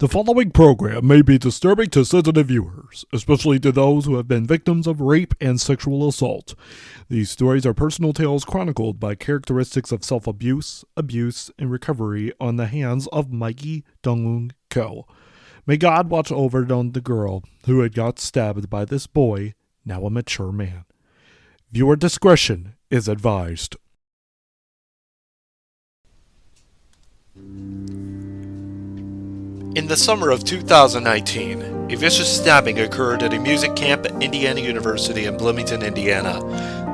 The following program may be disturbing to sensitive viewers, especially to those who have been victims of rape and sexual assault. These stories are personal tales chronicled by characteristics of self-abuse, abuse, and recovery on the hands of Mikey Ko. May God watch over on the girl who had got stabbed by this boy, now a mature man. Viewer discretion is advised. In the summer of 2019, a vicious stabbing occurred at a music camp at Indiana University in Bloomington, Indiana.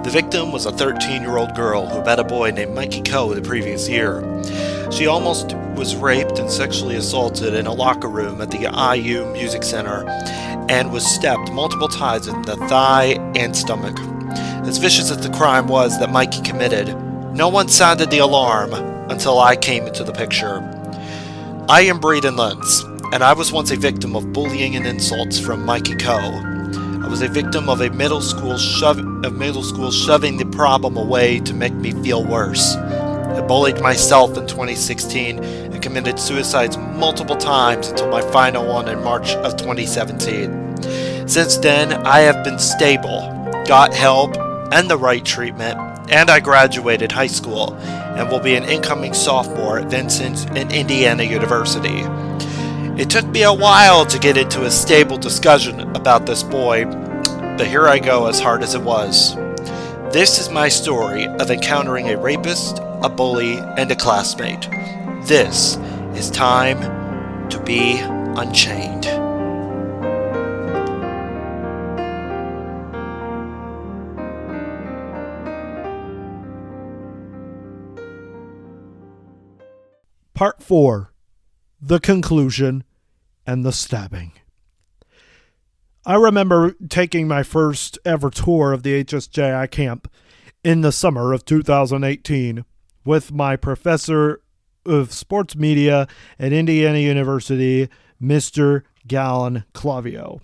The victim was a 13-year-old girl who met a boy named Mikey Ko the previous year. She almost was raped and sexually assaulted in a locker room at the IU Music Center and was stabbed multiple times in the thigh and stomach. As vicious as the crime was that Mikey committed, no one sounded the alarm until I came into the picture. I am Bear-Lents, and I was once a victim of bullying and insults from Mikey Ko. I was a victim of middle school shoving the problem away to make me feel worse. I bullied myself in 2016 and committed suicides multiple times until my final one in March of 2017. Since then, I have been stable, got help and the right treatment, and I graduated high school and will be an incoming sophomore at Vincennes and Indiana University. It took me a while to get into a stable discussion about this boy, but here I go as hard as it was. This is my story of encountering a rapist, a bully, and a classmate. This is time to be unchained. Part 4. The Conclusion and the Stabbing. I remember taking my first ever tour of the HSJI camp in the summer of 2018 with my professor of sports media at Indiana University, Mr. Gallon Clavio.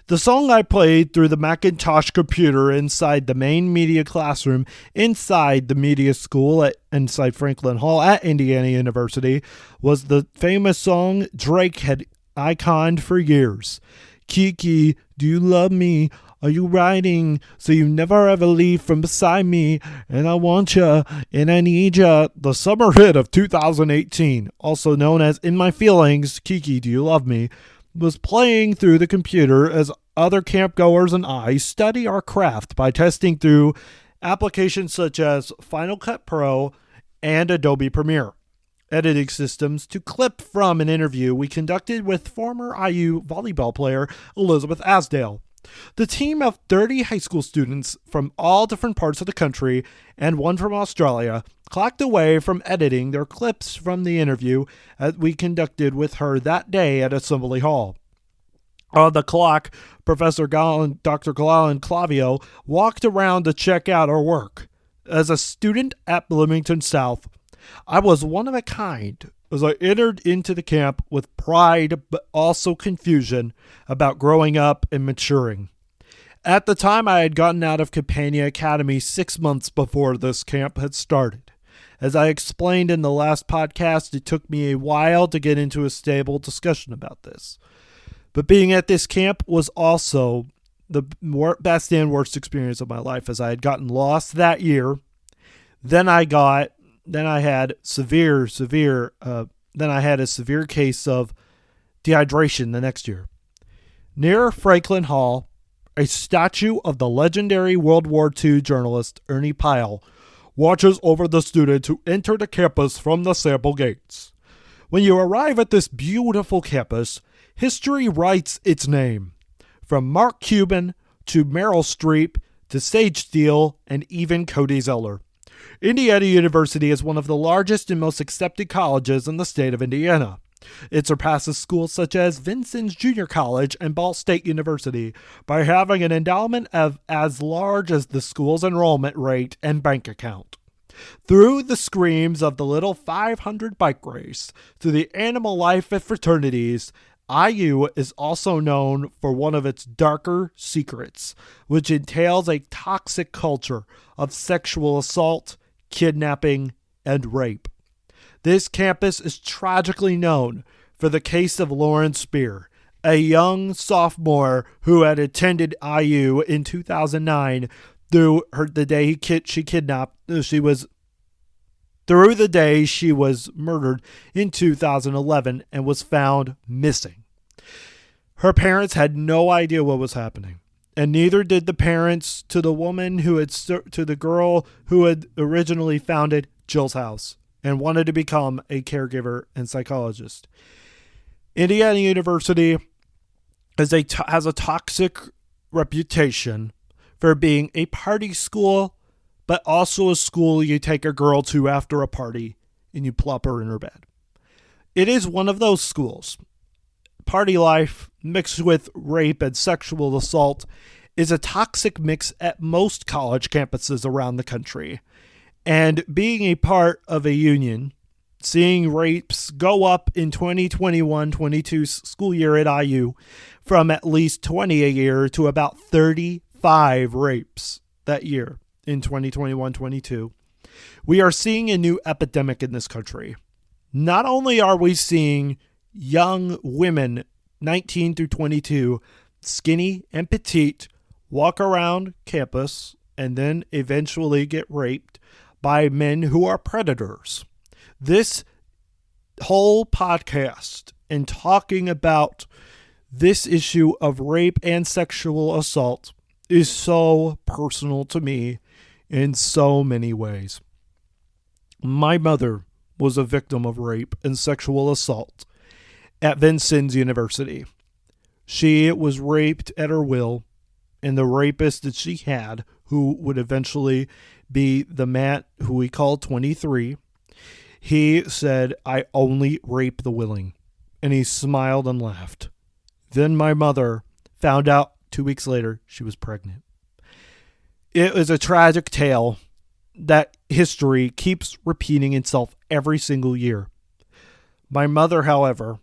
The song I played through the Macintosh computer inside the main media classroom inside the media school inside Franklin Hall at Indiana University was the famous song Drake had iconed for years. Kiki, do you love me? Are you riding so you never ever leave from beside me? And I want ya and I need ya. The summer hit of 2018, also known as In My Feelings, Kiki, do you love me, was playing through the computer as other campgoers and I study our craft by testing through applications such as Final Cut Pro and Adobe Premiere, editing systems to clip from an interview we conducted with former IU volleyball player Elizabeth Asdale. The team of 30 high school students from all different parts of the country and one from Australia clocked away from editing their clips from the interview that we conducted with her that day at Assembly Hall. On the clock, Dr. Gallon Clavio walked around to check out our work. As a student at Bloomington South, I was one of a kind as I entered into the camp with pride but also confusion about growing up and maturing. At the time, I had gotten out of Campania Academy 6 months before this camp had started. As I explained in the last podcast, it took me a while to get into a stable discussion about this. But being at this camp was also the best and worst experience of my life, as I had gotten lost that year. Then I had a severe case of dehydration the next year. Near Franklin Hall, a statue of the legendary World War II journalist Ernie Pyle watches over the students who enter the campus from the sample gates. When you arrive at this beautiful campus, history writes its name. From Mark Cuban to Meryl Streep to Sage Steele and even Cody Zeller. Indiana University is one of the largest and most accepted colleges in the state of Indiana. It surpasses schools such as Vincennes Junior College and Ball State University by having an endowment of as large as the school's enrollment rate and bank account. Through the screams of the little 500 bike race to the animal life at fraternities, IU is also known for one of its darker secrets, which entails a toxic culture of sexual assault, kidnapping, and rape. This campus is tragically known for the case of Lauren Spear, a young sophomore who had attended IU in 2009 through the day she kidnapped. Through the day she was murdered in 2011 and was found missing. Her parents had no idea what was happening, and neither did the parents to the girl who had originally founded Jill's house and wanted to become a caregiver and psychologist. Indiana University has a toxic reputation for being a party school, but also a school you take a girl to after a party and you plop her in her bed. It is one of those schools. Party life mixed with rape and sexual assault is a toxic mix at most college campuses around the country. And being a part of a union, seeing rapes go up in 2021-22 school year at IU from at least 20 a year to about 35 rapes that year in 2021-22, we are seeing a new epidemic in this country. Not only are we seeing young women, 19 through 22, skinny and petite, walk around campus and then eventually get raped by men who are predators. This whole podcast and talking about this issue of rape and sexual assault is so personal to me in so many ways. My mother was a victim of rape and sexual assault at Vincennes University. She was raped at her will, and the rapist that she had, who would eventually be the man who we call 23, he said, "I only rape the willing." And he smiled and laughed. Then my mother found out 2 weeks later she was pregnant. It was a tragic tale that history keeps repeating itself every single year. My mother, however,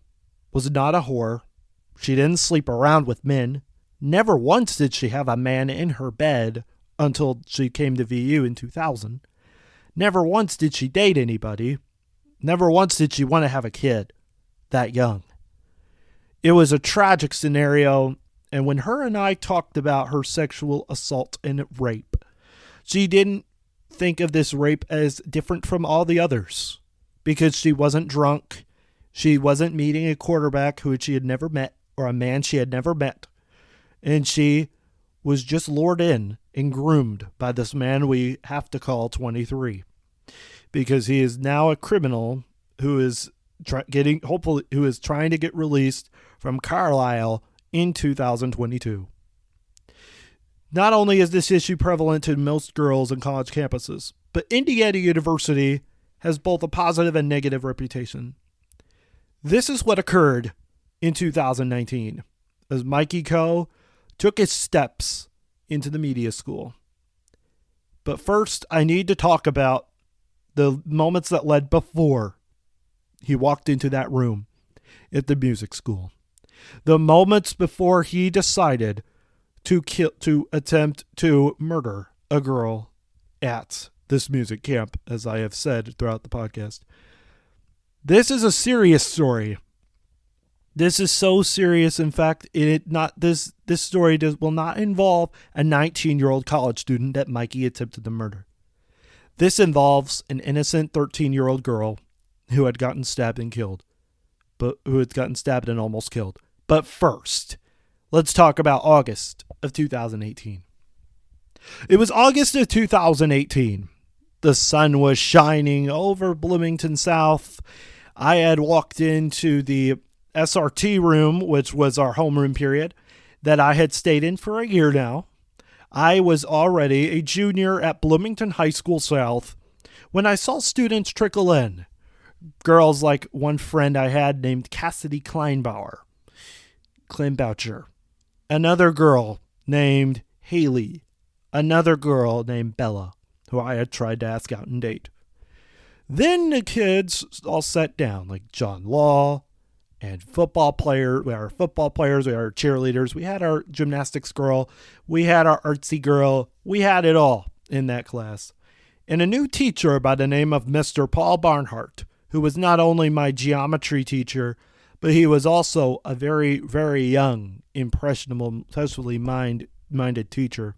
was not a whore. She didn't sleep around with men. Never once did she have a man in her bed until she came to VU in 2000. Never once did she date anybody. Never once did she want to have a kid that young. It was a tragic scenario, and when her and I talked about her sexual assault and rape, she didn't think of this rape as different from all the others because she wasn't drunk. She wasn't meeting a quarterback who she had never met or a man she had never met. And she was just lured in and groomed by this man we have to call 23 because he is now a criminal who is trying to get released from Carlisle in 2022. Not only is this issue prevalent in most girls and college campuses, but Indiana University has both a positive and negative reputation. This is what occurred in 2019 as Mikey Ko took his steps into the media school. But first, I need to talk about the moments that led before he walked into that room at the music school. The moments before he decided to attempt to murder a girl at this music camp, as I have said throughout the podcast. This is a serious story. This is so serious. In fact, this story will not involve a 19-year-old college student that Mikey attempted to murder. This involves an innocent 13-year-old girl who had gotten stabbed and almost killed. But first, let's talk about August of 2018. It was August of 2018. The sun was shining over Bloomington South. I had walked into the SRT room, which was our homeroom period, that I had stayed in for a year now. I was already a junior at Bloomington High School South when I saw students trickle in. Girls like one friend I had named Cassidy Kleinbaucher. Another girl named Haley. Another girl named Bella, who I had tried to ask out and date. Then the kids all sat down, like John Law and football players. We had our football players, we had our cheerleaders, we had our gymnastics girl, we had our artsy girl, we had it all in that class. And a new teacher by the name of Mr. Paul Barnhart, who was not only my geometry teacher, but he was also a very, very young, impressionable, socially minded teacher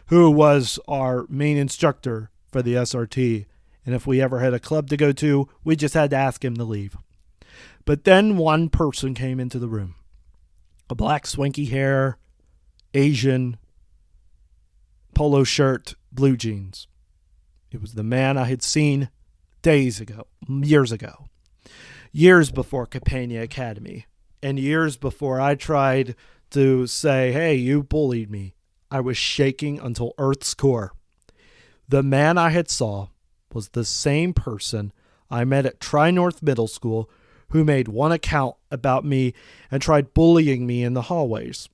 who was our main instructor for the SRT. And if we ever had a club to go to, we just had to ask him to leave. But then one person came into the room. A black swanky hair, Asian, polo shirt, blue jeans. It was the man I had seen years ago. Years before Campania Academy. And years before I tried to say, hey, you bullied me. I was shaking until Earth's core. The man I had saw was the same person I met at Tri-North Middle School who made one account about me and tried bullying me in the hallways.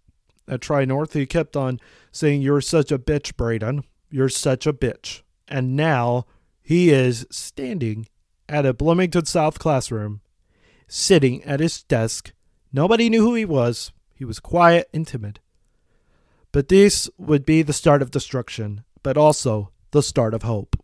At Tri-North, he kept on saying, you're such a bitch, Braden. You're such a bitch. And now he is standing at a Bloomington South classroom, sitting at his desk. Nobody knew who he was. He was quiet and timid. But this would be the start of destruction, but also the start of hope.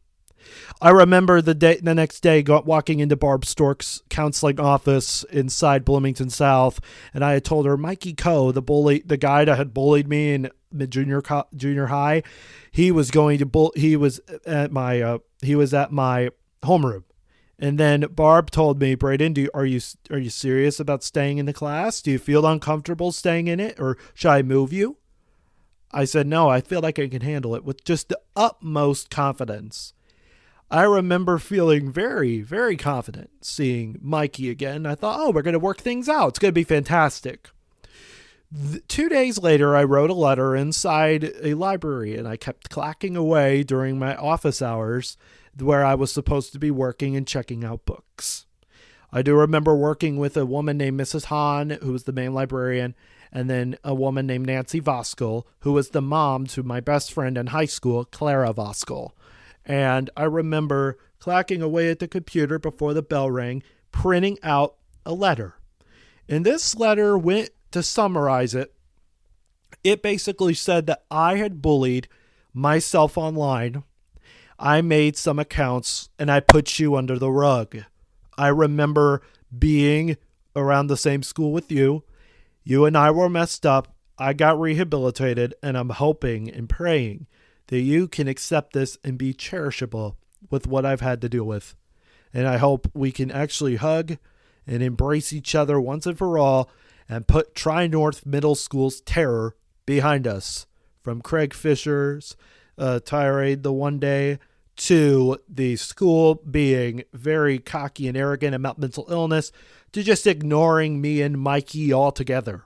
I remember the next day walking into Barb Stork's counseling office inside Bloomington South, and I had told her Mikey Ko, the guy that had bullied me in junior high, he was at my homeroom. And then Barb told me, Braden, are you serious about staying in the class? Do you feel uncomfortable staying in it, or should I move you? I said, no, I feel like I can handle it with just the utmost confidence. I remember feeling very, very confident seeing Mikey again. I thought, we're going to work things out. It's going to be fantastic. 2 days later, I wrote a letter inside a library, and I kept clacking away during my office hours where I was supposed to be working and checking out books. I do remember working with a woman named Mrs. Hahn, who was the main librarian, and then a woman named Nancy Voskel, who was the mom to my best friend in high school, Clara Voskel. And I remember clacking away at the computer before the bell rang, printing out a letter. And this letter, to summarize it, it basically said that I had bullied myself online. I made some accounts and I put you under the rug. I remember being around the same school with you. You and I were messed up. I got rehabilitated, and I'm hoping and praying that you can accept this and be cherishable with what I've had to deal with. And I hope we can actually hug and embrace each other once and for all and put Tri-North Middle School's terror behind us. From Craig Fisher's tirade the one day to the school being very cocky and arrogant about mental illness to just ignoring me and Mikey altogether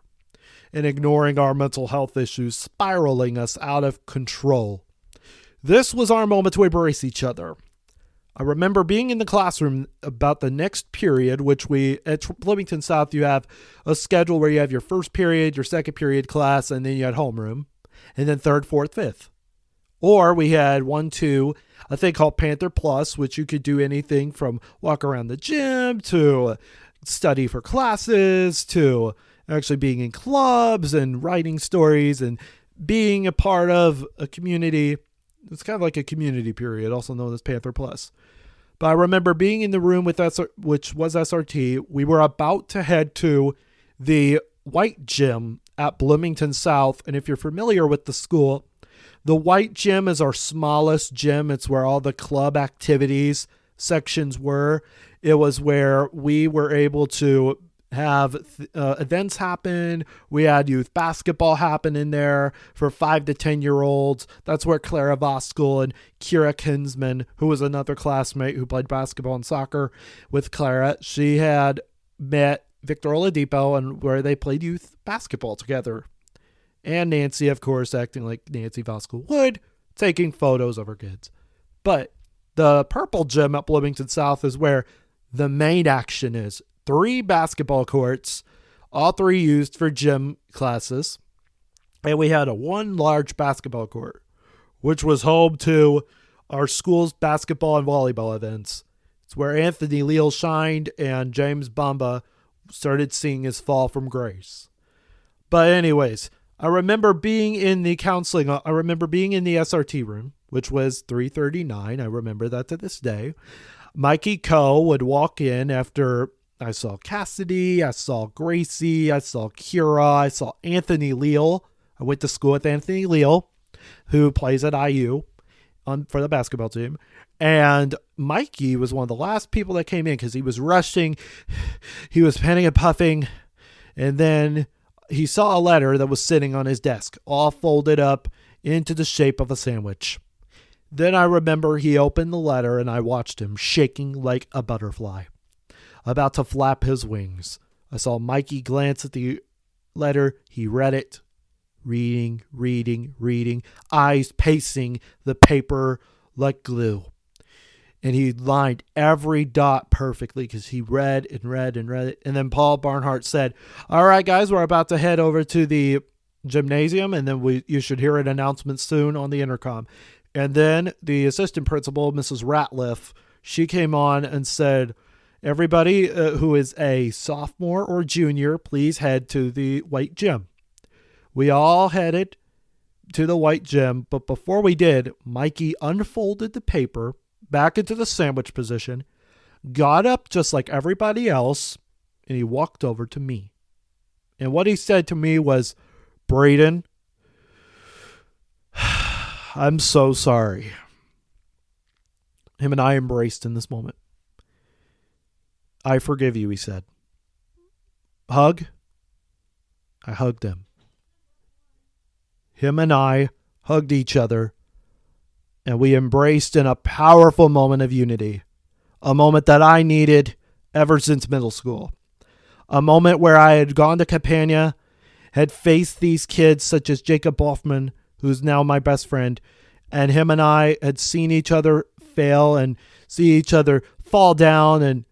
and ignoring our mental health issues, spiraling us out of control. This was our moment to embrace each other. I remember being in the classroom about the next period, which at Bloomington South, you have a schedule where you have your first period, your second period class, and then you had homeroom, and then third, fourth, fifth. Or we had 1, 2, a thing called Panther Plus, which you could do anything from walk around the gym to study for classes to actually being in clubs and writing stories and being a part of a community. It's kind of like a community period, also known as Panther Plus. But I remember being in the room with which was SRT. We were about to head to the White Gym at Bloomington South. And if you're familiar with the school, the White Gym is our smallest gym. It's where all the club activities sections were. It was where we were able to have events happen. We had youth basketball happen in there for 5 to 10-year-olds. That's where Clara Voskel and Kira Kinsman, who was another classmate who played basketball and soccer with Clara, she had met Victor Oladipo and where they played youth basketball together. And Nancy, of course, acting like Nancy Voskel would, taking photos of her kids. But the purple gym at Bloomington South is where the main action is. 3 basketball courts, all 3 used for gym classes. And we had one large basketball court, which was home to our school's basketball and volleyball events. It's where Anthony Leal shined and James Bamba started seeing his fall from grace. But anyways, I remember being in the SRT room, which was 339. I remember that to this day. Mikey Ko would walk in after I saw Cassidy, I saw Gracie, I saw Kira, I saw Anthony Leal. I went to school with Anthony Leal, who plays at IU for the basketball team. And Mikey was one of the last people that came in because he was rushing. He was panting and puffing. And then he saw a letter that was sitting on his desk, all folded up into the shape of a sandwich. Then I remember he opened the letter and I watched him shaking like a butterfly, about to flap his wings. I saw Mikey glance at the letter. He read it, reading, eyes pacing the paper like glue. And he lined every dot perfectly because he read it. And then Paul Barnhart said, all right, guys, we're about to head over to the gymnasium, and then you should hear an announcement soon on the intercom. And then the assistant principal, Mrs. Ratliff, she came on and said, everybody who is a sophomore or junior, please head to the white gym. We all headed to the white gym, but before we did, Mikey unfolded the paper back into the sandwich position, got up just like everybody else, and he walked over to me. And what he said to me was, Braden, I'm so sorry. Him and I embraced in this moment. I forgive you, he said. Hug? I hugged him. Him and I hugged each other, and we embraced in a powerful moment of unity, a moment that I needed ever since middle school, a moment where I had gone to Campania, had faced these kids such as Jacob Hoffman, who's now my best friend, and him and I had seen each other fail and see each other fall down, and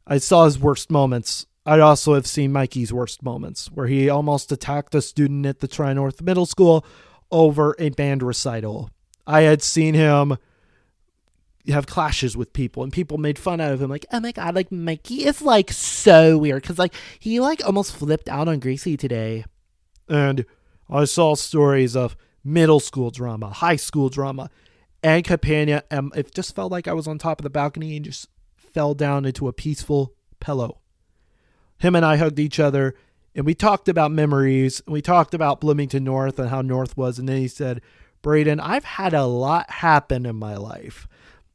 I saw his worst moments. I'd also have seen Mikey's worst moments, where he almost attacked a student at the Tri-North Middle School over a band recital. I had seen him have clashes with people, and people made fun out of him, like, oh my god, like, Mikey is like so weird, because like he like almost flipped out on Gracie today. And I saw stories of middle school drama, high school drama, and Campania, and it just felt like I was on top of the balcony and just fell down into a peaceful pillow. Him and I hugged each other, and we talked about memories, and we talked about Bloomington North and how North was, and then he said, Braden, I've had a lot happen in my life,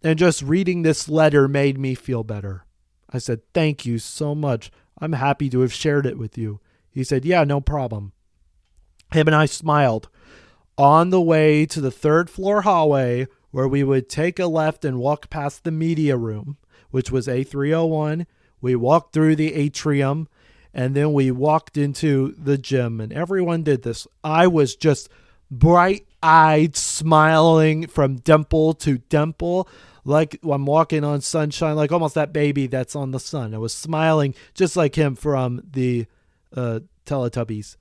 and just reading this letter made me feel better. I said, thank you so much. I'm happy to have shared it with you. He said, yeah, no problem. Him and I smiled. On the way to the third floor hallway, where we would take a left and walk past the media room, which was A301, we walked through the atrium, and then we walked into the gym, and everyone did this. I was just bright-eyed, smiling from dimple to dimple, like I'm walking on sunshine, like almost that baby that's on the sun. I was smiling just like him from the Teletubbies.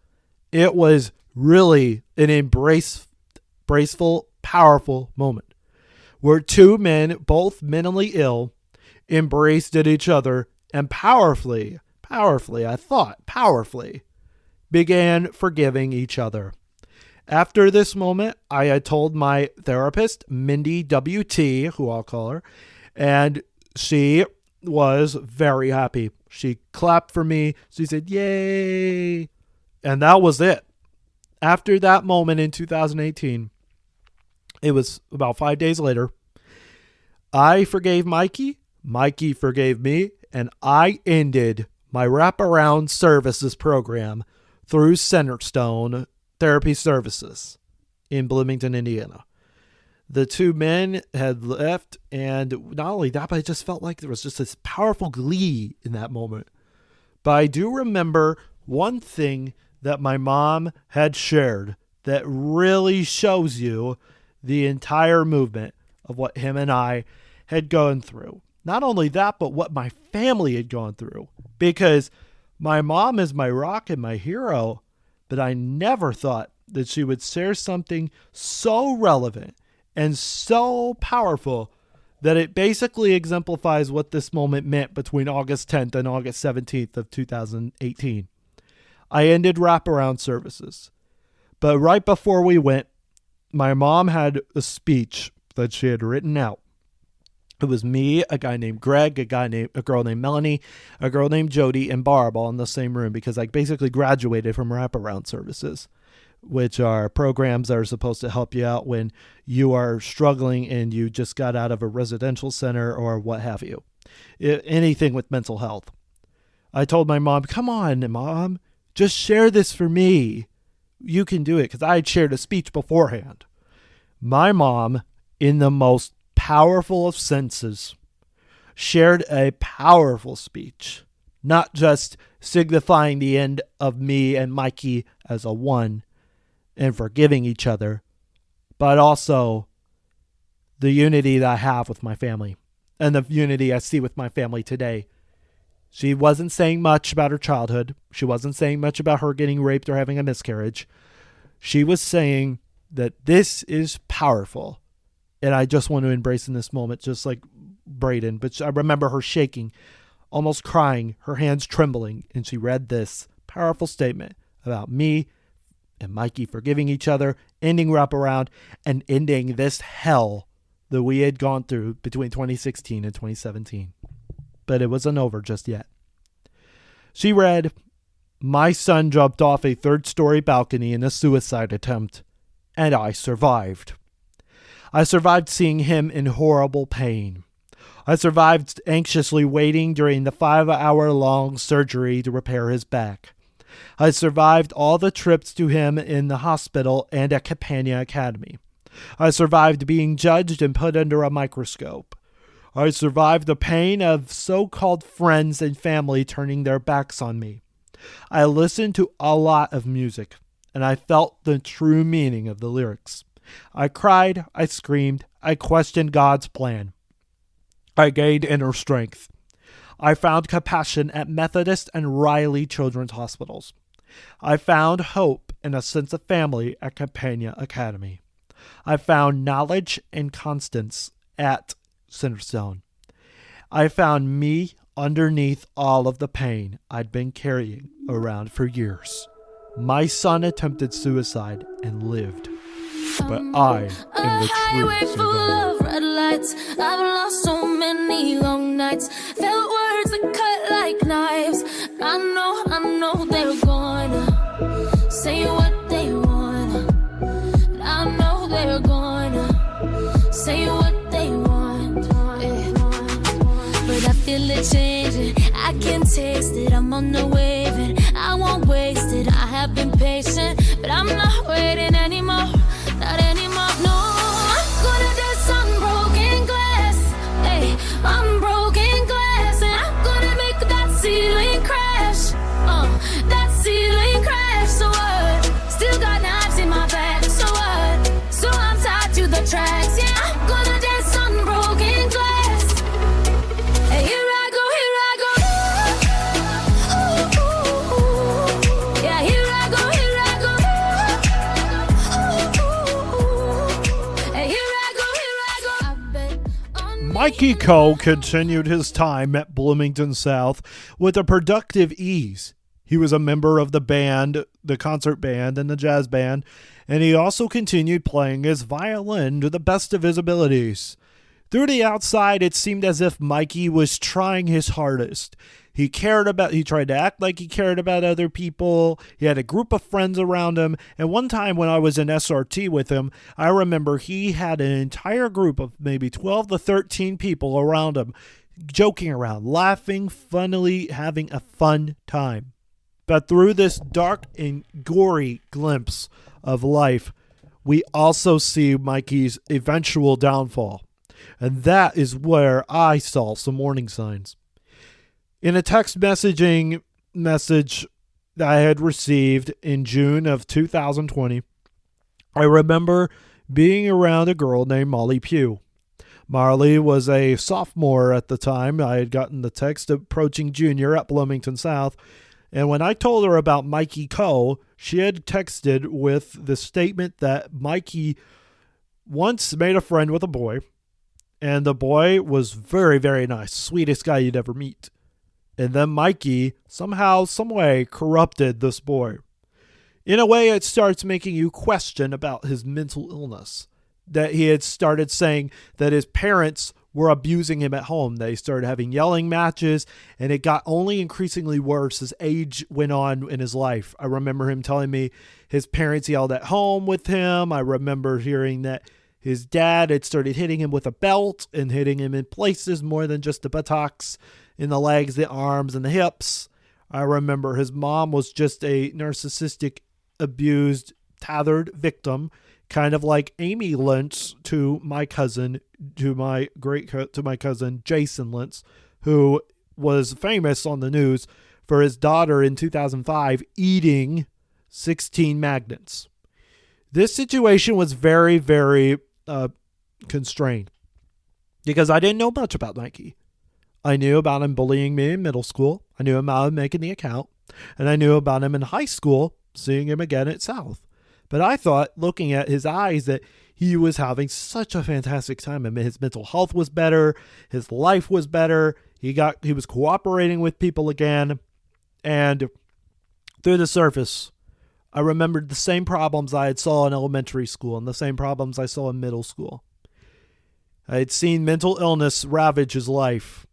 It was really an embraceful, powerful moment where two men, both mentally ill, embraced at each other and powerfully, began forgiving each other. After this moment, I had told my therapist, Mindy W.T., who I'll call her, and she was very happy. She clapped for me. She said, yay. And that was it. After that moment in 2018, it was about 5 days later, I forgave Mikey, Mikey forgave me, and I ended my wraparound services program through Centerstone Therapy Services in Bloomington, Indiana. The two men had left, and not only that, but I just felt like there was just this powerful glee in that moment. But I do remember one thing that my mom had shared that really shows you the entire movement of what him and I had gone through. Not only that, but what my family had gone through. Because my mom is my rock and my hero, but I never thought that she would share something so relevant and so powerful that it basically exemplifies what this moment meant between August 10th and August 17th of 2018. I ended wraparound services. But right before we went, my mom had a speech that she had written out. It was me, a guy named Greg, a girl named Melanie, a girl named Jody, and Barb all in the same room because I basically graduated from wraparound services, which are programs that are supposed to help you out when you are struggling and you just got out of a residential center or what have you. Anything with mental health. I told my mom, come on, Mom, just share this for me. You can do it, because I had shared a speech beforehand. My mom, in the most powerful of senses, shared a powerful speech, not just signifying the end of me and Mikey as a one and forgiving each other, but also the unity that I have with my family and the unity I see with my family today. She wasn't saying much about her childhood. She wasn't saying much about her getting raped or having a miscarriage. She was saying that this is powerful. And I just want to embrace in this moment, just like Braden. But I remember her shaking, almost crying, her hands trembling. And she read this powerful statement about me and Mikey forgiving each other, ending wraparound, and ending this hell that we had gone through between 2016 and 2017. But it wasn't over just yet. She read, my son jumped off a third-story balcony in a suicide attempt, and I survived. I survived seeing him in horrible pain. I survived anxiously waiting during the 5-hour-long surgery to repair his back. I survived all the trips to him in the hospital and at Campania Academy. I survived being judged and put under a microscope. I survived the pain of so-called friends and family turning their backs on me. I listened to a lot of music, and I felt the true meaning of the lyrics. I cried, I screamed, I questioned God's plan. I gained inner strength. I found compassion at Methodist and Riley Children's Hospitals. I found hope and a sense of family at Campania Academy. I found knowledge and constance at Centerstone. I found me underneath all of the pain I'd been carrying around for years. My son attempted suicide and lived, but I am the true survivor. Red lights, I've lost so many long nights. Felt words that cut like knives. I know they're gonna say what they wanna. I know they're gonna say what they want. But I feel it changing, I can taste it. I'm on the wave and I won't waste it. I have been patient, but I'm not waiting anymore. Not anymore, no. I'm gonna dance on broken glass. Hey, on broken glass. And I'm gonna make that ceiling crash. That ceiling crash. So what? Still got knives in my back. So what? So I'm tied to the tracks. Yeah, I'm gonna dance on broken glass. Hey, here I go, here I go. Ooh, ooh, ooh. Yeah, here I go, here I go. Mikey Ko continued his time at Bloomington South with a productive ease. He was a member of the band, the concert band, and the jazz band, and he also continued playing his violin to the best of his abilities. Through the outside, it seemed as if Mikey was trying his hardest. He tried to act like he cared about other people. He had a group of friends around him. And one time when I was in SRT with him, I remember he had an entire group of maybe 12 to 13 people around him, joking around, laughing, funnily, having a fun time. But through this dark and gory glimpse of life, we also see Mikey's eventual downfall. And that is where I saw some warning signs. In a text message that I had received in June of 2020, I remember being around a girl named Molly Pugh. Marley was a sophomore at the time. I had gotten the text approaching junior at Bloomington South. And when I told her about Mikey Ko, she had texted with the statement that Mikey once made a friend with a boy. And the boy was very, very nice. Sweetest guy you'd ever meet. And then Mikey, somehow, someway, corrupted this boy. In a way, it starts making you question about his mental illness. That he had started saying that his parents were abusing him at home. They started having yelling matches, and it got only increasingly worse as age went on in his life. I remember him telling me his parents yelled at home with him. I remember hearing that his dad had started hitting him with a belt and hitting him in places more than just the buttocks, in the legs, the arms, and the hips. I remember his mom was just a narcissistic, abused, tethered victim, kind of like Amy Lentz to my cousin, to my cousin Jason Lentz, who was famous on the news for his daughter in 2005 eating 16 magnets. This situation was very, very constrained because I didn't know much about Mikey. I knew about him bullying me in middle school. I knew about him making the account. And I knew about him in high school, seeing him again at South. But I thought, looking at his eyes, that he was having such a fantastic time. I mean, his mental health was better. His life was better. He was cooperating with people again. And through the surface, I remembered the same problems I had saw in elementary school and the same problems I saw in middle school. I had seen mental illness ravage his life.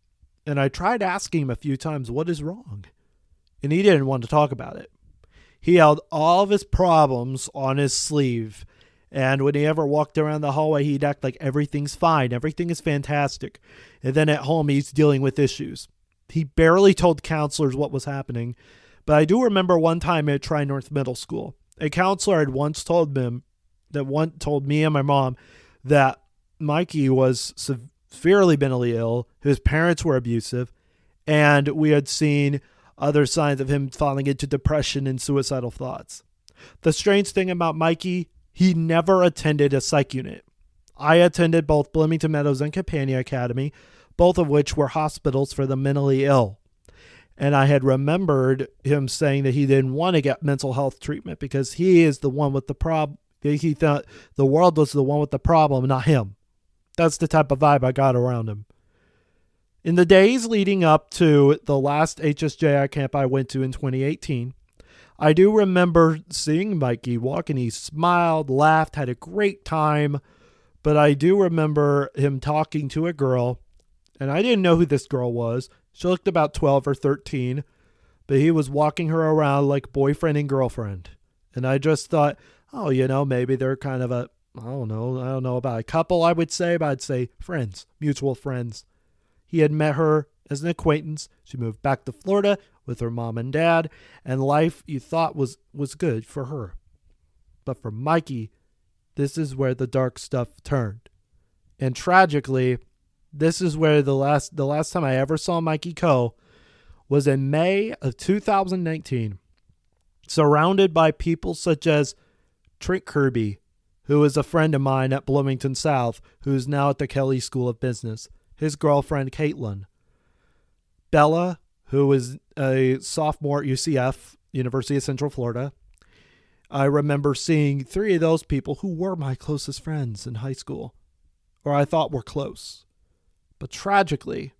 And I tried asking him a few times, what is wrong? And he didn't want to talk about it. He held all of his problems on his sleeve. And when he ever walked around the hallway, he'd act like everything's fine. Everything is fantastic. And then at home, he's dealing with issues. He barely told counselors what was happening. But I do remember one time at Tri-North Middle School, a counselor had once told me and my mom that Mikey was severely mentally ill, his parents were abusive, and we had seen other signs of him falling into depression and suicidal thoughts. The strange thing about Mikey, he never attended a psych unit. I attended both Bloomington Meadows and Campania Academy, both of which were hospitals for the mentally ill. And I had remembered him saying that he didn't want to get mental health treatment because he is the one with the problem. He thought the world was the one with the problem, not him. That's the type of vibe I got around him. In the days leading up to the last HSJI camp I went to in 2018, I do remember seeing Mikey walk, and he smiled, laughed, had a great time. But I do remember him talking to a girl, and I didn't know who this girl was. She looked about 12 or 13, but he was walking her around like boyfriend and girlfriend. And I just thought, oh, maybe they're kind of I don't know about a couple, I would say, but I'd say friends, mutual friends. He had met her as an acquaintance. She moved back to Florida with her mom and dad, and life, you thought, was good for her. But for Mikey, this is where the dark stuff turned. And tragically, this is where the last time I ever saw Mikey Ko was in May of 2019, surrounded by people such as Trent Kirby, who is a friend of mine at Bloomington South, who's now at the Kelly School of Business, his girlfriend Caitlin, Bella, who is a sophomore at UCF, University of Central Florida. I remember seeing 3 of those people who were my closest friends in high school, or I thought were close. But tragically,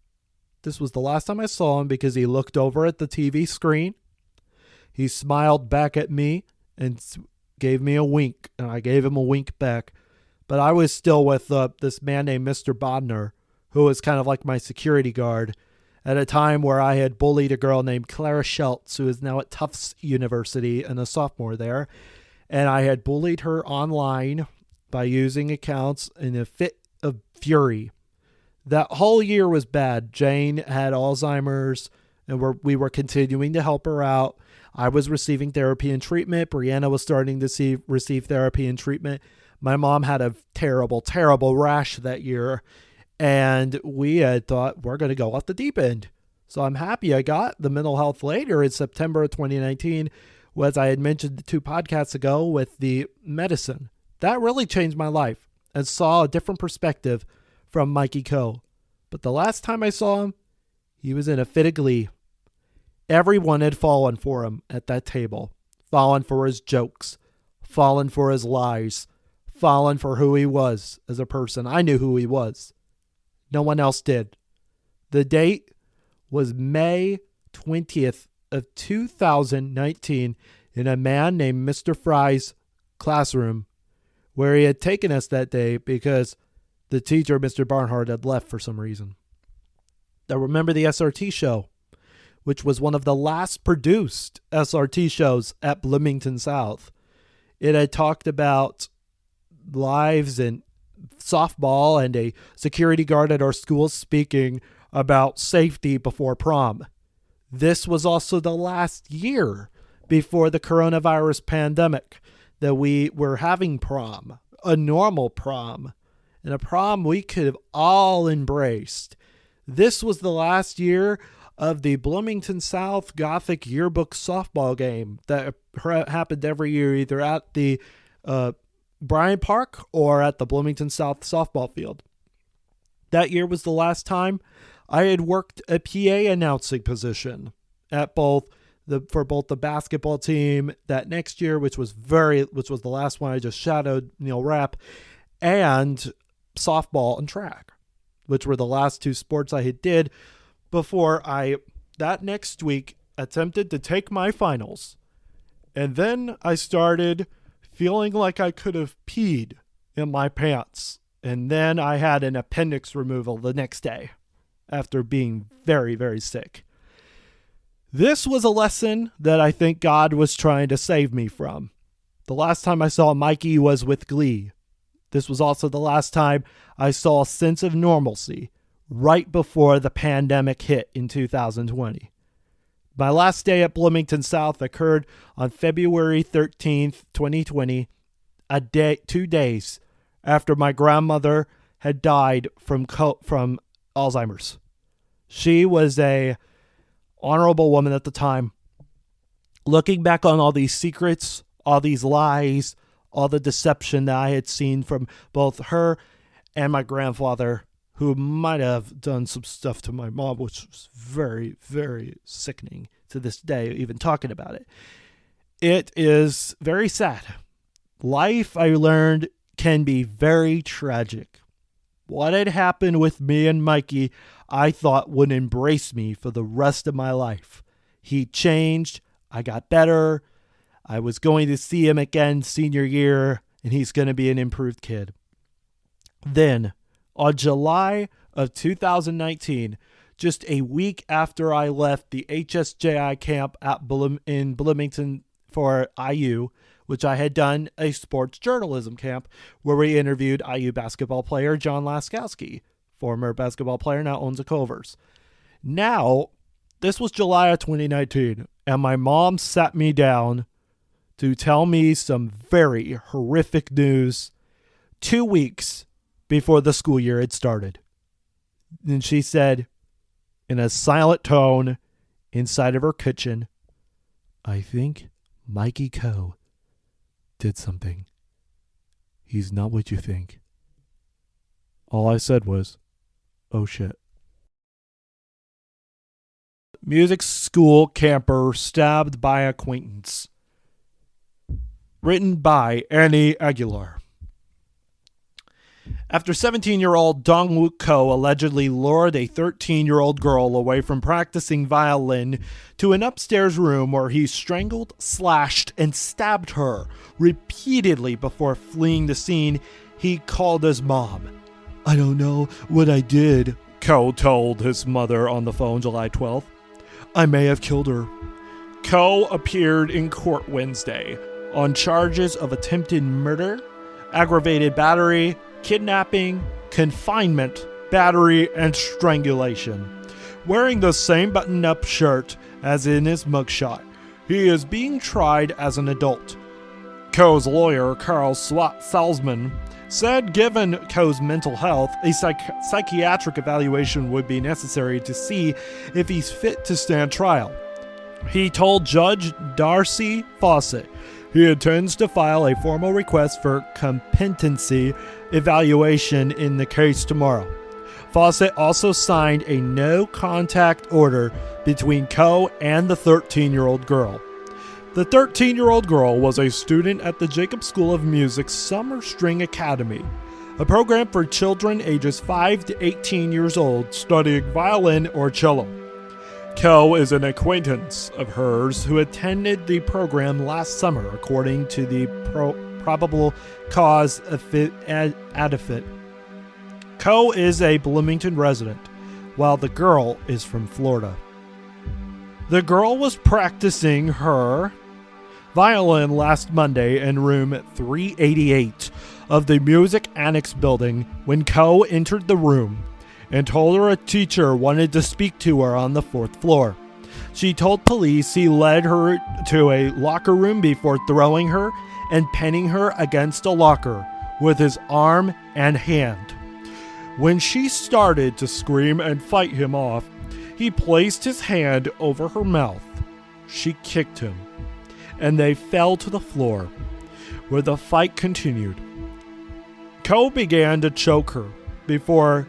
this was the last time I saw him because he looked over at the TV screen. He smiled back at me and gave me a wink, and I gave him a wink back. But I was still with this man named Mr. Bodner, who was kind of like my security guard at a time where I had bullied a girl named Clara Schultz, who is now at Tufts University and a sophomore there. And I had bullied her online by using accounts in a fit of fury. That whole year was bad. Jane had Alzheimer's, and we were continuing to help her out. I was receiving therapy and treatment. Brianna was starting to receive therapy and treatment. My mom had a terrible, terrible rash that year, and we had thought we're going to go off the deep end. So I'm happy I got the mental health later in September of 2019, as I had mentioned 2 podcasts ago with the medicine. That really changed my life and saw a different perspective from Mikey Ko. But the last time I saw him, he was in a fit of glee. Everyone had fallen for him at that table, fallen for his jokes, fallen for his lies, fallen for who he was as a person. I knew who he was. No one else did. The date was May 20th of 2019 in a man named Mr. Fry's classroom, where he had taken us that day because The teacher, Mr. Barnhart, had left for some reason. I remember the SRT show, which was one of the last produced SRT shows at Bloomington South. It had talked about lives in softball and a security guard at our school speaking about safety before prom. This was also the last year before the coronavirus pandemic that we were having prom, a normal prom, and a prom we could have all embraced. This was the last year of the Bloomington South Gothic yearbook softball game that happened every year, either at the Bryant Park or at the Bloomington South softball field. That year was the last time I had worked a PA announcing position at for both the basketball team that next year, which was the last one I just shadowed Neil Rapp, and softball and track, which were the last two sports I had did before I, that next week, attempted to take my finals. And then I started feeling like I could have peed in my pants. And then I had an appendix removal the next day after being very, very sick. This was a lesson that I think God was trying to save me from. The last time I saw Mikey was with Glee. This was also the last time I saw a sense of normalcy right before the pandemic hit in 2020. My last day at Bloomington South occurred on February 13th, 2020, 2 days after my grandmother had died from Alzheimer's. She was a honorable woman at the time. Looking back on all these secrets, all these lies, all the deception that I had seen from both her and my grandfather, who might have done some stuff to my mom, which was very, very sickening to this day, even talking about it. It is very sad. Life, I learned, can be very tragic. What had happened with me and Mikey, I thought would embrace me for the rest of my life. He changed. I got better. I was going to see him again senior year, and he's going to be an improved kid. Then, on July of 2019, just a week after I left the HSJI camp in Bloomington for IU, which I had done a sports journalism camp where we interviewed IU basketball player John Laskowski, former basketball player, now owns a Culver's. Now, this was July of 2019, and my mom sat me down to tell me some very horrific news 2 weeks before the school year had started. And she said, in a silent tone inside of her kitchen, "I think Mikey Ko did something. He's not what you think." All I said was, "Oh shit." Music school camper stabbed by acquaintance. Written by Annie Aguilar. After 17-year-old Dongwook Ko allegedly lured a 13-year-old girl away from practicing violin to an upstairs room where he strangled, slashed, and stabbed her repeatedly before fleeing the scene, he called his mom. "I don't know what I did," Ko told his mother on the phone July 12th. "I may have killed her." Ko appeared in court Wednesday on charges of attempted murder, aggravated battery, kidnapping, confinement, battery, and strangulation. Wearing the same button-up shirt as in his mugshot, he is being tried as an adult. Ko's lawyer, Carl Salzman, said given Ko's mental health, a psychiatric evaluation would be necessary to see if he's fit to stand trial. He told Judge Darcy Fawcett he intends to file a formal request for competency evaluation in the case tomorrow. Fawcett also signed a no-contact order between Ko and the 13-year-old girl. The 13-year-old girl was a student at the Jacob School of Music's Summer String Academy, a program for children ages 5 to 18 years old studying violin or cello. Ko is an acquaintance of hers who attended the program last summer, according to the probable cause affidavit. Ko is a Bloomington resident, while the girl is from Florida. The girl was practicing her violin last Monday in room 388 of the Music Annex building when Ko entered the room and told her a teacher wanted to speak to her on the 4th floor. She told police he led her to a locker room before throwing her and pinning her against a locker with his arm and hand. When she started to scream and fight him off, he placed his hand over her mouth. She kicked him, and they fell to the floor, where the fight continued. Ko began to choke her before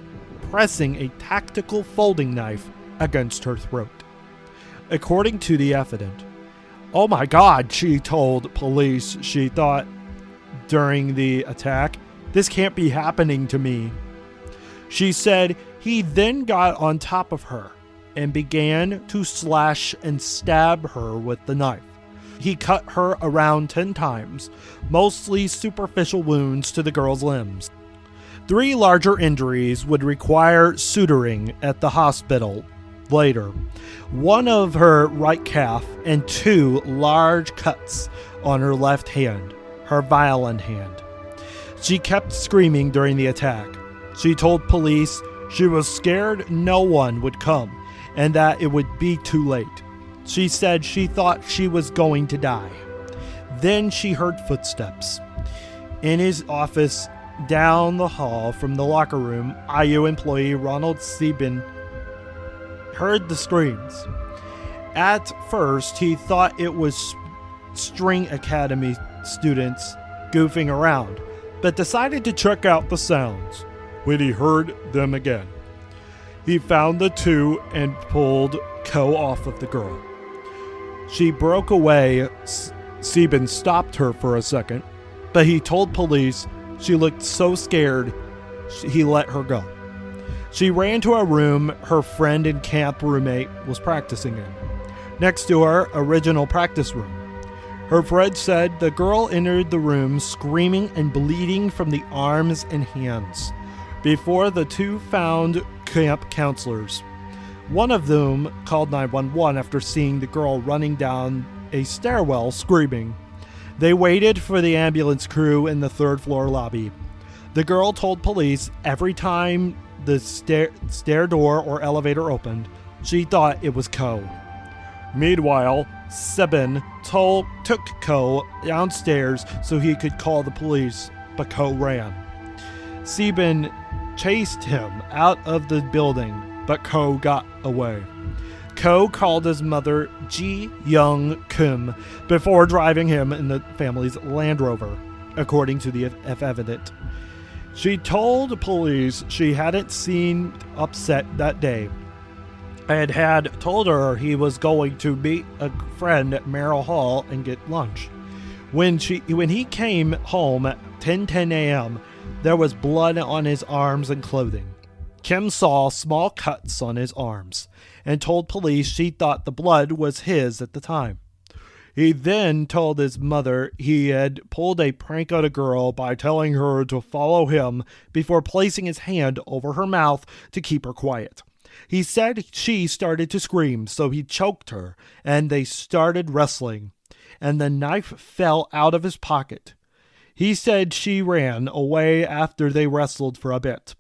pressing a tactical folding knife against her throat. According to the evidence, "Oh my God," she told police she thought during the attack, "this can't be happening to me." She said he then got on top of her and began to slash and stab her with the knife. He cut her around 10 times, mostly superficial wounds to the girl's limbs. 3 larger injuries would require suturing at the hospital later. One of her right calf and 2 large cuts on her left hand, her violin hand. She kept screaming during the attack. She told police she was scared no one would come and that it would be too late. She said she thought she was going to die. Then she heard footsteps. In his office down the hall from the locker room, IU employee Ronald Sieben heard the screams. At first, he thought it was String Academy students goofing around, but decided to check out the sounds when he heard them again. He found the 2 and pulled Ko off of the girl. She broke away. Sieben stopped her for a second, but he told police she looked so scared he let her go. She ran to a room her friend and camp roommate was practicing in, next to her original practice room. Her friend said the girl entered the room screaming and bleeding from the arms and hands before the 2 found camp counselors. One of them called 911 after seeing the girl running down a stairwell screaming. They waited for the ambulance crew in the 3rd floor lobby. The girl told police every time the stair door or elevator opened, she thought it was Ko. Meanwhile, Sieben took Ko downstairs so he could call the police, but Ko ran. Sieben chased him out of the building, but Ko got away. Ko called his mother Ji Young Kim before driving him in the family's Land Rover, according to the evidence. She told police she hadn't seemed upset that day and had told her he was going to meet a friend at Merrill Hall and get lunch. When he came home at 10:10 a.m., there was blood on his arms and clothing. Kim saw small cuts on his arms and told police she thought the blood was his at the time. He then told his mother he had pulled a prank on a girl by telling her to follow him before placing his hand over her mouth to keep her quiet. He said she started to scream, so he choked her, and they started wrestling, and the knife fell out of his pocket. He said she ran away after they wrestled for a bit.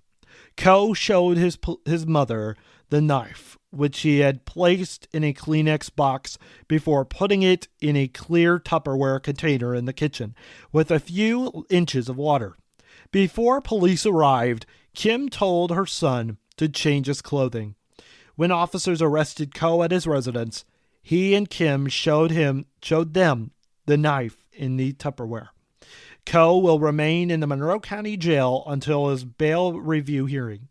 Ko showed his mother the knife, which he had placed in a Kleenex box before putting it in a clear Tupperware container in the kitchen with a few inches of water. Before police arrived, Kim told her son to change his clothing. When officers arrested Ko at his residence, he and Kim showed them the knife in the Tupperware. Ko will remain in the Monroe County Jail until his bail review hearing,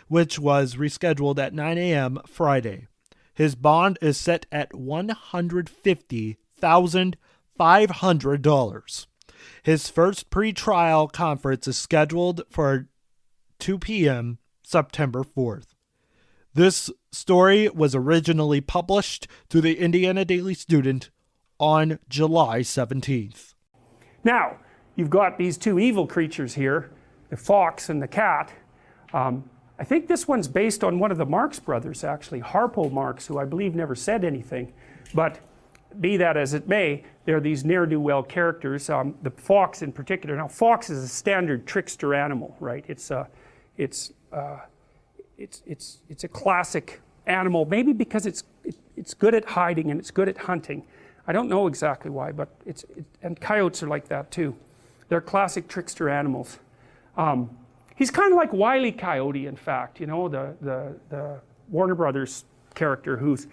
which was rescheduled at 9 a.m. Friday. His bond is set at $150,500. His first pretrial conference is scheduled for 2 p.m. September 4th. This story was originally published to the Indiana Daily Student on July 17th. Now, you've got these 2 evil creatures here, the fox and the cat. I think this one's based on one of the Marx brothers, actually, Harpo Marx, who I believe never said anything. But be that as it may, there are these ne'er-do-well characters, the fox in particular. Now, fox is a standard trickster animal, right? It's a classic animal, maybe because it's good at hiding and it's good at hunting. I don't know exactly why, but and coyotes are like that too. They're classic trickster animals. He's kind of like Wile E. Coyote, in fact, you know, the Warner Brothers character who's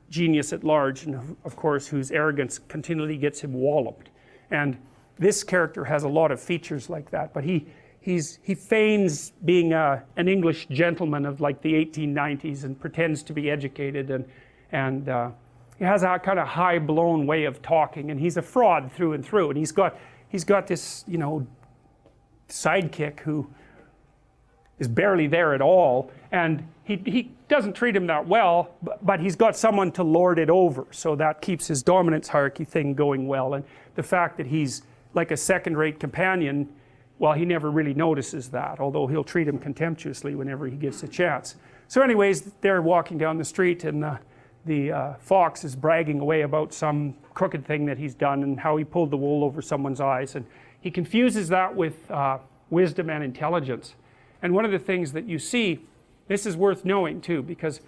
genius at large, and of course whose arrogance continually gets him walloped. And this character has a lot of features like that, but he feigns being an English gentleman of like the 1890s and pretends to be educated, and he has a kind of high-blown way of talking, and he's a fraud through and through. And he's got this, you know, sidekick who is barely there at all, and he doesn't treat him that well, but he's got someone to lord it over, so that keeps his dominance hierarchy thing going well. And the fact that he's like a second-rate companion, well, he never really notices that, although he'll treat him contemptuously whenever he gets a chance. So anyways, they're walking down the street, and the fox is bragging away about some crooked thing that he's done and how he pulled the wool over someone's eyes, and he confuses that with wisdom and intelligence. And one of the things that you see, this is worth knowing too, because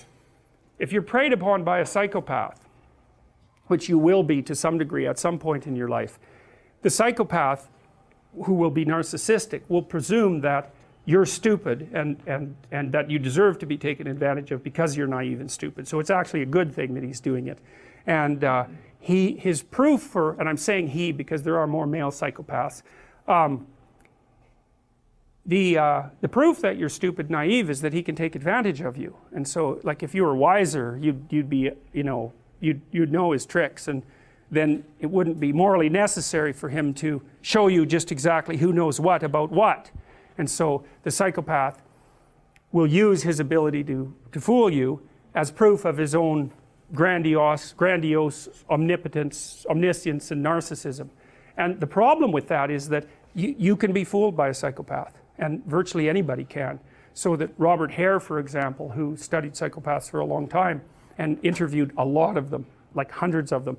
if you're preyed upon by a psychopath, which you will be to some degree at some point in your life, the psychopath, who will be narcissistic, will presume that you're stupid and that you deserve to be taken advantage of because you're naive and stupid. So it's actually a good thing that he's doing it. And his proof for, and I'm saying he because there are more male psychopaths, the proof that you're stupid, naive, is that he can take advantage of you. And so, like, if you were wiser, you'd be, you know, you'd know his tricks, and then it wouldn't be morally necessary for him to show you just exactly who knows what about what. And so the psychopath will use his ability to fool you as proof of his own grandiose omnipotence, omniscience, and narcissism. And the problem with that is that you can be fooled by a psychopath, and virtually anybody can. So that Robert Hare, for example, who studied psychopaths for a long time and interviewed a lot of them, like hundreds of them,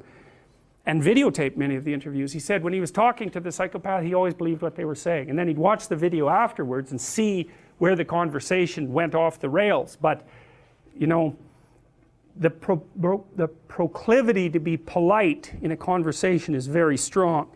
and videotaped many of the interviews, he said when he was talking to the psychopath, he always believed what they were saying. And then he'd watch the video afterwards and see where the conversation went off the rails. But, you know, the proclivity to be polite in a conversation is very strong.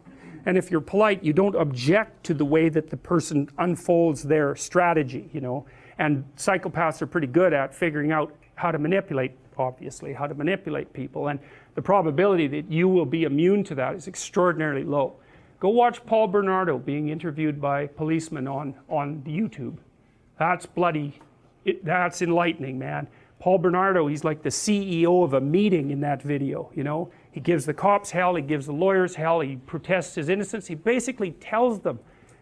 And if you're polite, you don't object to the way that the person unfolds their strategy, you know. And psychopaths are pretty good at figuring out how to manipulate, obviously, how to manipulate people. And the probability that you will be immune to that is extraordinarily low. Go watch Paul Bernardo being interviewed by policemen on YouTube. That's that's enlightening, man. Paul Bernardo, he's like the CEO of a meeting in that video, you know. He gives the cops hell, he gives the lawyers hell, he protests his innocence. He basically tells them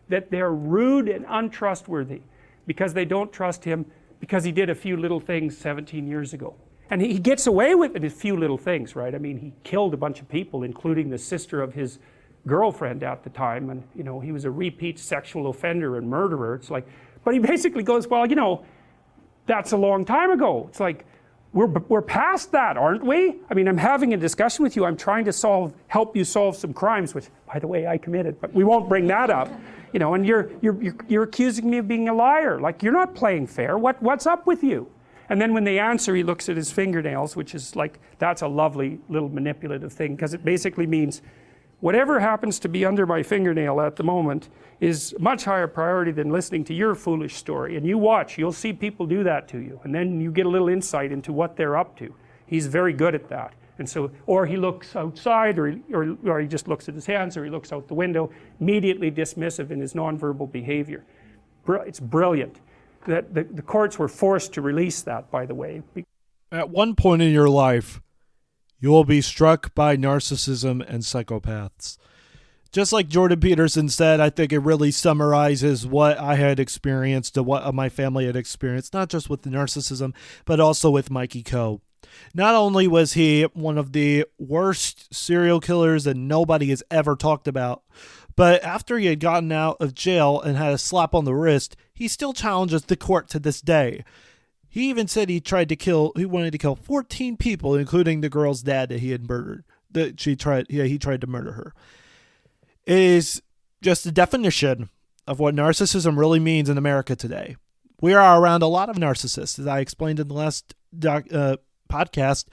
that they're rude and untrustworthy because they don't trust him because he did a few little things 17 years ago. And he gets away with it, a few little things, right? I mean, he killed a bunch of people, including the sister of his girlfriend at the time, and, you know, he was a repeat sexual offender and murderer. It's like, but he basically goes, well, you know, that's a long time ago. It's like, we're past that, aren't we? I mean, I'm having a discussion with you. I'm trying to help you solve some crimes, which, by the way, I committed, but we won't bring that up. You know, and you're accusing me of being a liar. Like, you're not playing fair. What's up with you? And then when they answer, he looks at his fingernails, which is like, that's a lovely little manipulative thing, because it basically means whatever happens to be under my fingernail at the moment is much higher priority than listening to your foolish story. And you watch, you'll see people do that to you. And then you get a little insight into what they're up to. He's very good at that. And so, or he looks outside, or he just looks at his hands, or he looks out the window, immediately dismissive in his nonverbal behavior. It's brilliant. That the courts were forced to release that, by the way. At one point in your life, you will be struck by narcissism and psychopaths. Just like Jordan Peterson said, I think it really summarizes what I had experienced and what my family had experienced, not just with the narcissism, but also with Mikey Ko. Not only was he one of the worst serial killers that nobody has ever talked about, But after he had gotten out of jail and had a slap on the wrist, he still challenges the court to this day. He even said he wanted to kill 14 people, including the girl's dad that he had murdered. He tried to murder her. It is just the definition of what narcissism really means in America today. We are around a lot of narcissists. As I explained in the last podcast,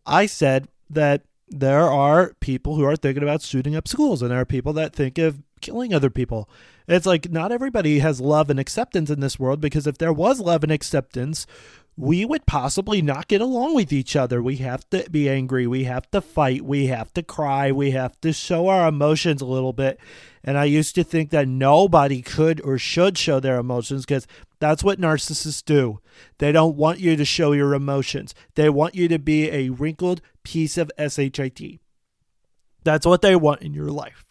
I said that there are people who are thinking about shooting up schools, and there are people that think of killing other people. It's like not everybody has love and acceptance in this world, because if there was love and acceptance, we would possibly not get along with each other. We have to be angry. We have to fight. We have to cry. We have to show our emotions a little bit. And I used to think that nobody could or should show their emotions, because that's what narcissists do. They don't want you to show your emotions. They want you to be a wrinkled piece of shit. That's what they want in your life.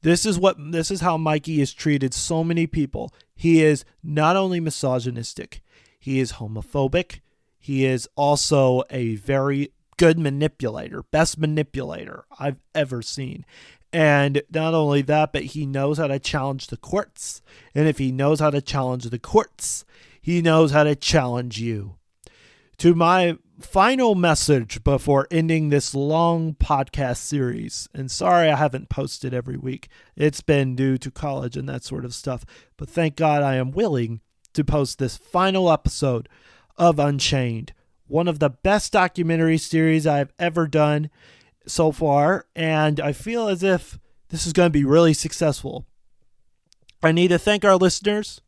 This is how Mikey has treated so many people. He is not only misogynistic, he is homophobic. He is also a very good manipulator, best manipulator I've ever seen. And not only that, but he knows how to challenge the courts. And if he knows how to challenge the courts, he knows how to challenge you. To my final message before ending this long podcast series, and sorry I haven't posted every week. It's been due to college and that sort of stuff. But thank God I am willing to post this final episode of UnChained, one of the best documentary series I've ever done so far, and I feel as if this is going to be really successful. I need to thank our listeners,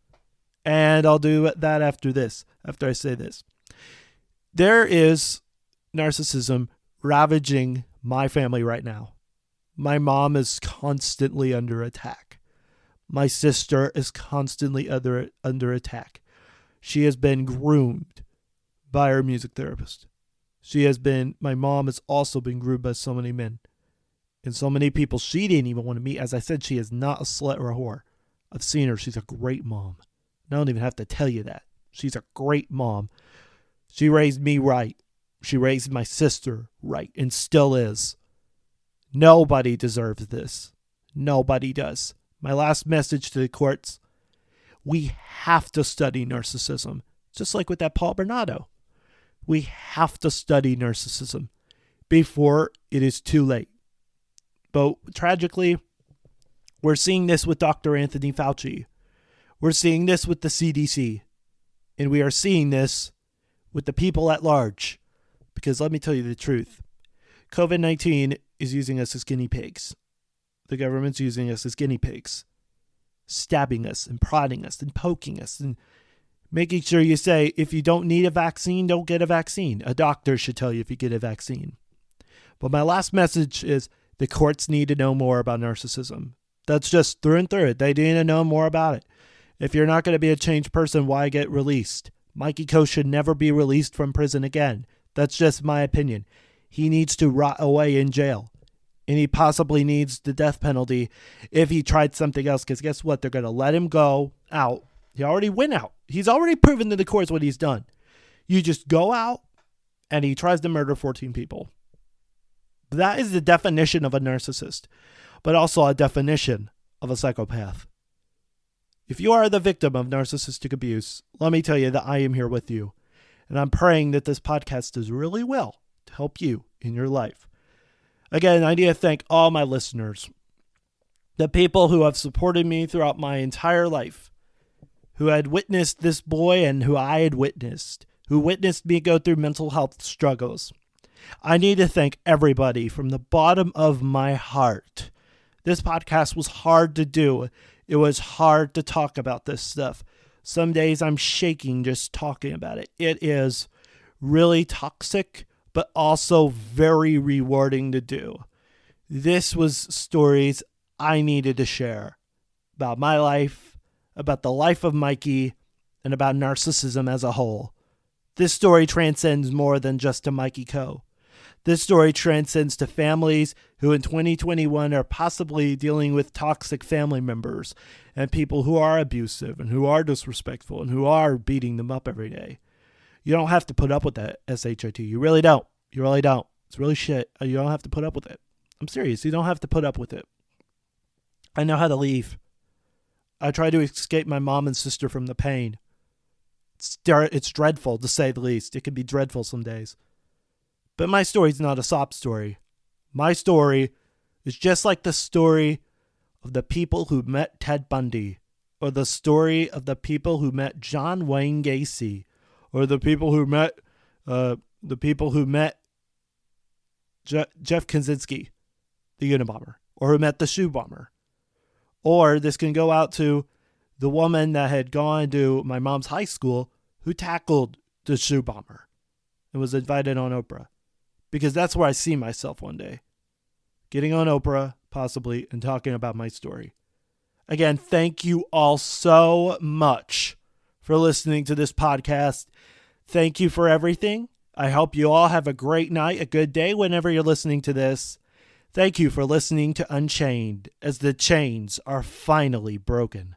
and I'll do that after I say this. There is narcissism ravaging my family right now. My mom is constantly under attack. My sister is constantly under attack. She has been groomed by her music therapist. My mom has also been groomed by so many men and so many people she didn't even want to meet. As I said, she is not a slut or a whore. I've seen her. She's a great mom. I don't even have to tell you that. She's a great mom. She raised me right. She raised my sister right, and still is. Nobody deserves this. Nobody does. My last message to the courts: we have to study narcissism, just like with that Paul Bernardo. We have to study narcissism before it is too late. But tragically, we're seeing this with Dr. Anthony Fauci. We're seeing this with the CDC. And we are seeing this with the people at large. Because let me tell you the truth. COVID-19 is using us as guinea pigs. The government's using us as guinea pigs. Stabbing us and prodding us and poking us and making sure you say, if you don't need a vaccine, don't get a vaccine. A doctor should tell you if you get a vaccine. But my last message is the courts need to know more about narcissism. That's just through and through. They need to know more about it. If you're not going to be a changed person, why get released? Mikey Ko should never be released from prison again. That's just my opinion. He needs to rot away in jail. And he possibly needs the death penalty if he tried something else. Because guess what? They're going to let him go out. He already went out. He's already proven to the courts what he's done. You just go out and he tries to murder 14 people. That is the definition of a narcissist, but also a definition of a psychopath. If you are the victim of narcissistic abuse, let me tell you that I am here with you. And I'm praying that this podcast does really well to help you in your life. Again, I need to thank all my listeners, the people who have supported me throughout my entire life, who had witnessed this boy and who I had witnessed, who witnessed me go through mental health struggles. I need to thank everybody from the bottom of my heart. This podcast was hard to do. It was hard to talk about this stuff. Some days I'm shaking just talking about it. It is really toxic, but also very rewarding to do. This was stories I needed to share about my life, about the life of Mikey, and about narcissism as a whole. This story transcends more than just to Mikey Ko. This story transcends to families who in 2021 are possibly dealing with toxic family members and people who are abusive and who are disrespectful and who are beating them up every day. You don't have to put up with that, SHIT. You really don't. You really don't. It's really shit. You don't have to put up with it. I'm serious. You don't have to put up with it. I know how to leave. I try to escape my mom and sister from the pain. It's dreadful, to say the least. It can be dreadful some days. But my story's not a sob story. My story is just like the story of the people who met Ted Bundy, or the story of the people who met John Wayne Gacy, or the people who met Jeff Kaczynski, the Unabomber, or who met the shoe bomber. Or this can go out to the woman that had gone to my mom's high school who tackled the shoe bomber and was invited on Oprah. Because that's where I see myself one day. Getting on Oprah, possibly, and talking about my story. Again, thank you all so much for listening to this podcast. Thank you for everything. I hope you all have a great night, a good day whenever you're listening to this. Thank you for listening to UnChained, as the chains are finally broken.